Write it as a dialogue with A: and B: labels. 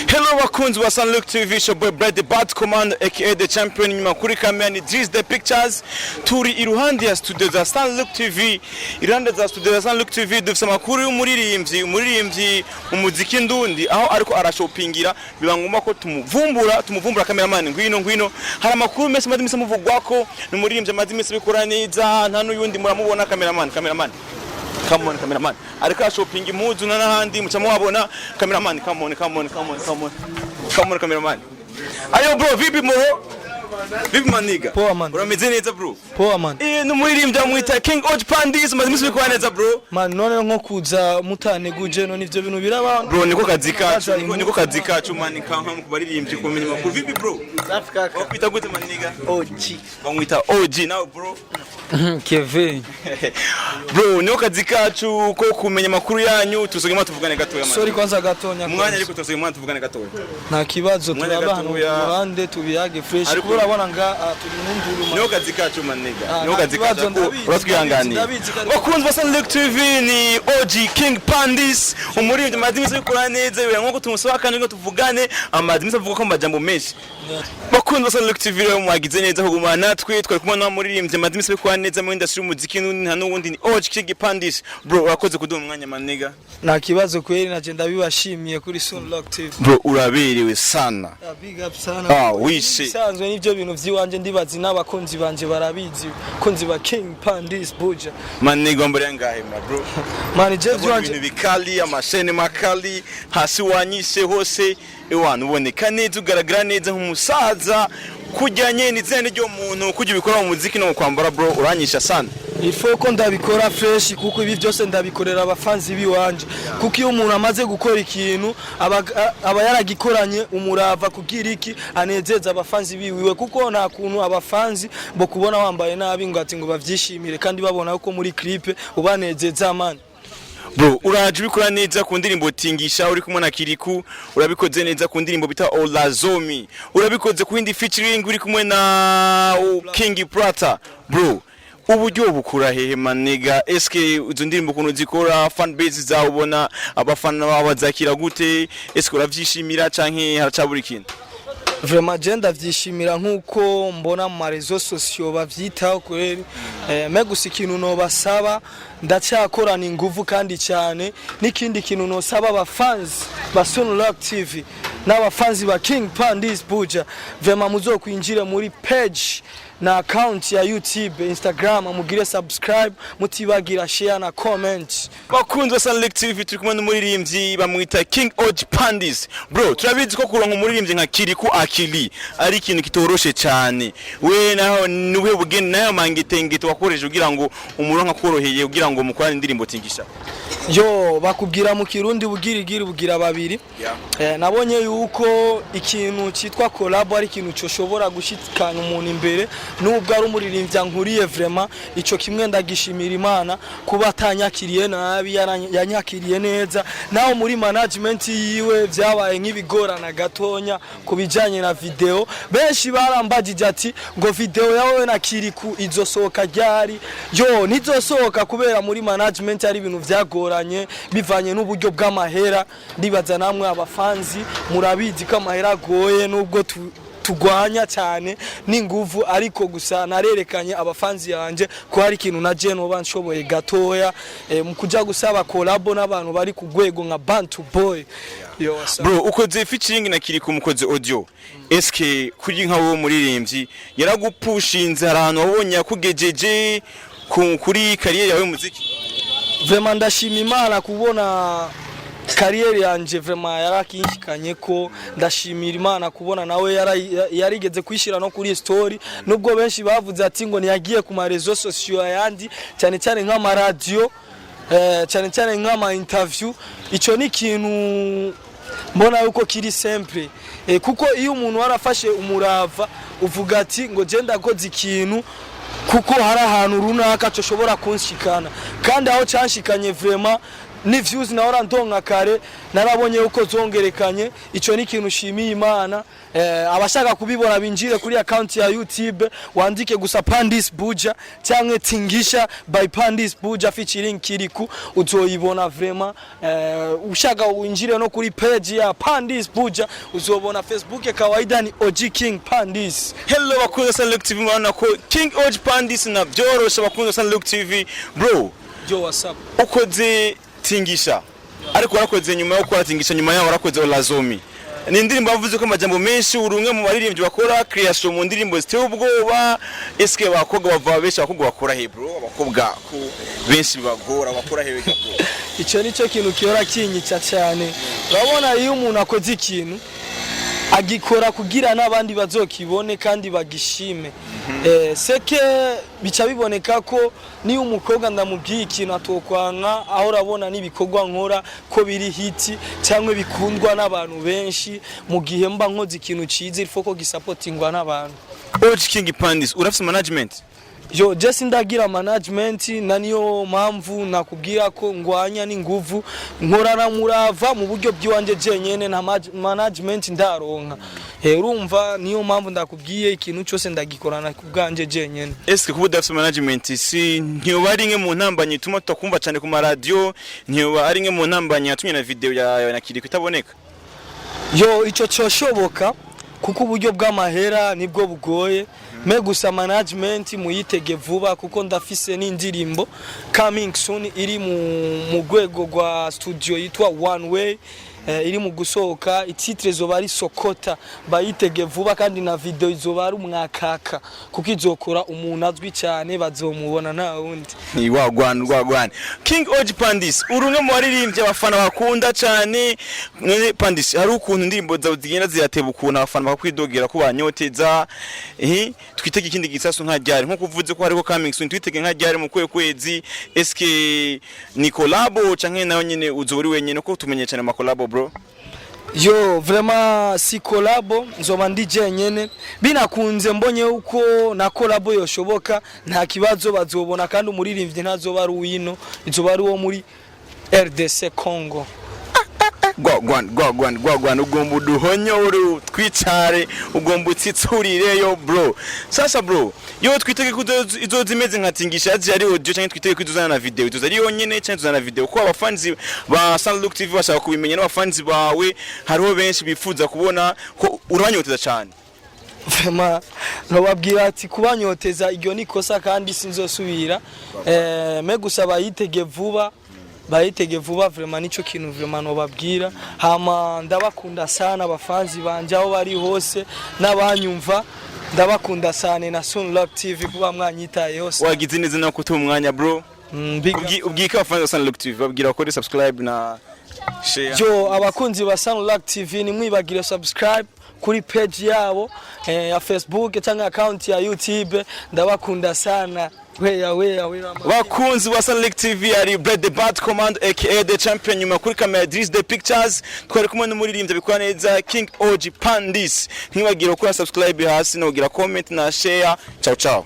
A: Hello wakunzi wa Sunlook TV, show boy Brad the Bad Command aka the champion. Nyuma kuri kamera ni Driz the Pictures. Turi iruhande ya studio za Sunlook TV. Iruhande za studio za Sunlook TV dufite amakuru y'umuririmvyi umuziki ndundi aho ariko arashopingira biba ngomba ko tumuvumbura cameraman ngwino hari amakuru mese madimisa muvugwako n'umuririmvyi madimisa bikora neza nta n'uyundi muramubona cameraman come on cameraman ariko shopping impuzu n'ahandi mucamo wabona cameraman come on cameraman ayo bro vipi maniga
B: poa man
A: urameze neza bro
B: poa man
A: n'umuririmvyi amwita King Oji Pandis madimisa bikora neza bro
B: man none nko kuza mutaneguje no nivyo bintu biraba
A: bro niko kazi kacu man kanka kubaririmbyi kumenya makuru vipi bro
B: Afrika
A: opita gute maniga
B: Oji
A: bamwita Oji nawe bro
B: Kevin
A: bro niko kazi kacu ko kumenya makuru yanyu tusogema tuvugane gatoya man
B: sorry kwanza gatonya
A: umwanya ariko tusogema tuvugane gatoya
B: nta kibazo turaba hano ruhande tubiyage fresh urabona nga turi munduru
A: niko kazi kacu maniga niko kazi kacu uratwihanganiye bakunzi ba Sunlook TV ni Oji King Pandis umuririmvyi madimisa bikora neza biba nko tumusaba kandi ngo tuvugane amadimisa avuga ko majambo menshi bakunzi ba Sunlook TV rero mwagize neza kuguma natwe twari kumwe n'umuririmvyi madimisa bikora neza mu industry y'umuziki nta n'ubundi ni Oji King Pandis bro urakoze kuduha umwanya maniga
B: nta kibazo kweri naje ndabibashimiye kuri Sunlook TV
A: bro uraberewe sana
B: big up sana
A: wishe
B: sanzwe n'ivyo bintu vyiwanje ndibazi n'abakunzi banje barabizi konzi ba King Pandis Buja
A: maniga mbere yangahe bro
B: man je vyiwanje
A: ibintu bikali amashene makali hasi wanyishe hose ewana uboneka neza ugaragara neza nk'umusaza kujyanye n'izene ryo muntu kujya bikora mu muziki no kwambara bro uranyisha sana
B: ifo ko ndabikora fresh kuko ibi byose ndabikorera abafanzi biwanje kuko iyo umuntu amaze gukora ikintu aba yaragikoranye umurava kugira iki anezeza abafanzi biwiwe kuko nta kuntu abafanzi bo kubona wambaye nabi ngo ati ngo bavyishimire kandi babona uko muri clip ubanezeza man
A: bro uraje ubikora neza ku ndirimbo tingisha uri kumwe na Kiriku urabikoze neza ku ndirimbo bita Olazomi urabikoze ku indi featuring uri kumwe na King Prata bro uburyo bukura hehe maniga eske izo ndirimbo kuno zikora fan base zawe ubona abafana babazakira gute eske uravyishimira canke haracabura ikintu
B: vraiment genda vyishimira nkuko mbona mu marezo sociaux bavyitaho kweri megusa ikintu no basaba ndacyakorana inguvu kandi cyane n'ikindi kintu no saba abafans ba Sunlook TV n'abafanzi ba King Pandis Buja vraiment muzokwinjire muri page na account ya YouTube, Instagram, mugire subscribe, mutibagira share na comment.
A: Bakunzi ba Sunlook TV turi kumwe n'umuririmvyi bamwita King Oji Pandis. Bro, turabizi ko kuronka umuririmvyi nka Kiriku akili ari ikintu kitoroshe cyane. We naho niwe bugeni nayo mangitenge wakoreje kugira ngo umuronka koroheye kugira ngo mukwane indirimbo tingisha.
B: Yo bakubwira mu Kirundi bugira babiri. Nabonye yuko ikintu cyitwa collab ari ikintu cyoshobora gushikana umuntu imbere nubwo ari umuririmvyi nkuriye vraiment ico kimwe ndagishimira Imana kuba atanyakiriye nabi yanyakiriye neza naho muri management yiwe byabaye nk'ibigorana gatonya kubijanye na video benshi barambagije ati ngo video yawe na Kiriku izosohoka ryari yo nizosohoka kubera muri management ari ibintu vyagoranye bivanye n'uburyo bw'amahera ndibaza namwe abafanzi murabizi ko amahera agoye nubwo tugwanya cyane n'inguvu ariko gusa narerekanye abafanzi yanje ko hari ikintu na Jeno banshoboye gatoya mu kujya gusaba collab n'abantu bari ku gwego nka Bantu Boy
A: bro ukoze featuring na Kiriku mukoze audio eske kuri nka wo muririmvyi yaragupushinze ahantu wabonye akugejeje kuri career yawe muziki
B: vraiment ndashima Imana kubona kariyeri yanje vraiment yarakinshikanye ko ndashimira Imana kubona nawe yarigeze kwishira no kuri story nubwo benshi bavuze ati ngo niyagiye ku marezo sociaux yandi cyane nk'ama radio cyane nk'ama interview ico ni kintu mbona yuko kiri simple kuko iyo umuntu warafashe umurava uvuga ati ngo je ndakoze ikintu kuko hari ahantu runaka cyo shobora kunshikana kandi aho canshikanye vraiment ni views nahora ndonka kare narabonye uko zongerekanye ico ni ikintu shimiye Imana. Abashaka kubibona binjire kuri account ya YouTube wandike gusa Pandis Buja cyangwa Tingisha by Pandis Buja featuring Kiriku uzoyibona vraiment. Ushaka winjire no kuri page ya Pandis Buja uzobona Facebook kawaida ni OG King Pandis.
A: Hello bakunze San Luke TV, mwana ko King OG Pandis na byorosha bakunze San Luke TV. Bro,
B: yo what's up?
A: Ukoze Tingisha ariko warakoze nyuma yo gukora Tingisha, nyuma yaho warakoze Olazomi. Ni indirimbo bavuze ko amajambo menshi urumwe mu baririmbyi bakora creation mu ndirimbo ziteye ubwoba. Eske bakobwa bava benshi bakobwa bakora he bro? Abakobwa ko benshi bagora bakora he bro?
B: Ico nico kintu kihora kinyica cyane. Urabona iyo umuntu akoze ikintu agikora kugira n'abandi bazokibone kandi bagishime. Seke bica biboneka ko ni umukobwa ndamubwiye ikintu atokwanka aho urabona n'ibikorwa nkora ko biri hiti cyangwa bikundwa n'abantu benshi mu gihe mba nkoze ikintu cize ifo ko gisupportingwa n'abantu.
A: OG King Pandis urafise management?
B: Yo just ndagira management na niyo mpamvu nakubwira ko ngwanya n'inguvu nkorana murava mu buryo byiwanje jenyene na management ndaronka. Urumva niyo mpamvu ndakubwiye ikintu cyose ndagikorana kubwanje jenyene.
A: Eske kuba udafise management si ntiyoba ari nke mu ntambanye ituma tutakumva cyane ku radio, ntiyoba ari nke mu ntambanye yatumye na video ya nakiri itaboneka?
B: Yo ico cyoshoboka kuko uburyo bw'amahera nibwo bugoye. Me gusa management muyitege vuba kuko ndafise n'indirimbo coming soon iri mu rwego rwa studio yitwa One Way. Iri mu gusohoka, ititre zoba ari Sokota, bayitege vuba kandi na video izoba ari umwakaka kuko izokora umuntu azwi cyane bazomubona na wundi.
A: Ni wagwana King OG Pandis urumwe mu baririmbyi abafana bakunda cyane. Pandis hari ukuntu indirimbo zawe zigenda ziyateba ukuntu abafana bakwidogera ko banyoteza. Twitege ikindi gisasu nka ryari nko kuvuze ko hariko coming soon, twitege nka ryari mu kwezi. Eske ni collabo canke nayo nyene uzoburi wenyene ko tumenye cyane ma collabo bro?
B: Yo vraiment si collabo nzoba ndi jenyene binakunze mbonye uko na collabo yoshoboka nta kibazo bazobona kandi umuririmvyi ntazoba ari uwino izoba ari wo muri RDC Congo. Gwagwan ugomba duhonyoro twicare ugomba utsitsurireyo bro. Sasa bro yo twitege ko izozimeze nka Tingisha ari audio cyangwa twitege ko izozana na video, izozari yonyene cyangwa izozana na video ko abafanzi ba San Luke TV bashaka kubimenya n'abafanzi bawe hariho benshi bifuza kubona ko urabanyoteza cyane. Vraiment nobabwira ati kubanyoteza iryo nikosa kandi sinzosubira. Me gusaba yitege vuba bayitege vuba vraiment nico kintu vraiment nobabwira. Hama ndabakunda sana abafanzi banje aho bari hose n'abanyumva ndabakunda sana na Sun Luke TV kuba mwanyitaye hose.
A: Wagize neza no kutu umwanya bro. Ubwika abafanzi ba Sun Luke TV babwira ko subscribe na share.
B: Jo abakunzi ba Sun Luke TV ni mwibagire subscribe kuri page yabo ya Facebook cyangwa account ya YouTube. Ndabakunda sana.
A: Bakunzi wa San Luke TV ari Bread the Bad Command aka the champion nyuma kuri camera Dries the Pictures. Twari kumwe n'umuririmvyi Akoraneza King OG Pandis. Ntibagira ko subscribe hasi no gira comment na share. Ciao ciao.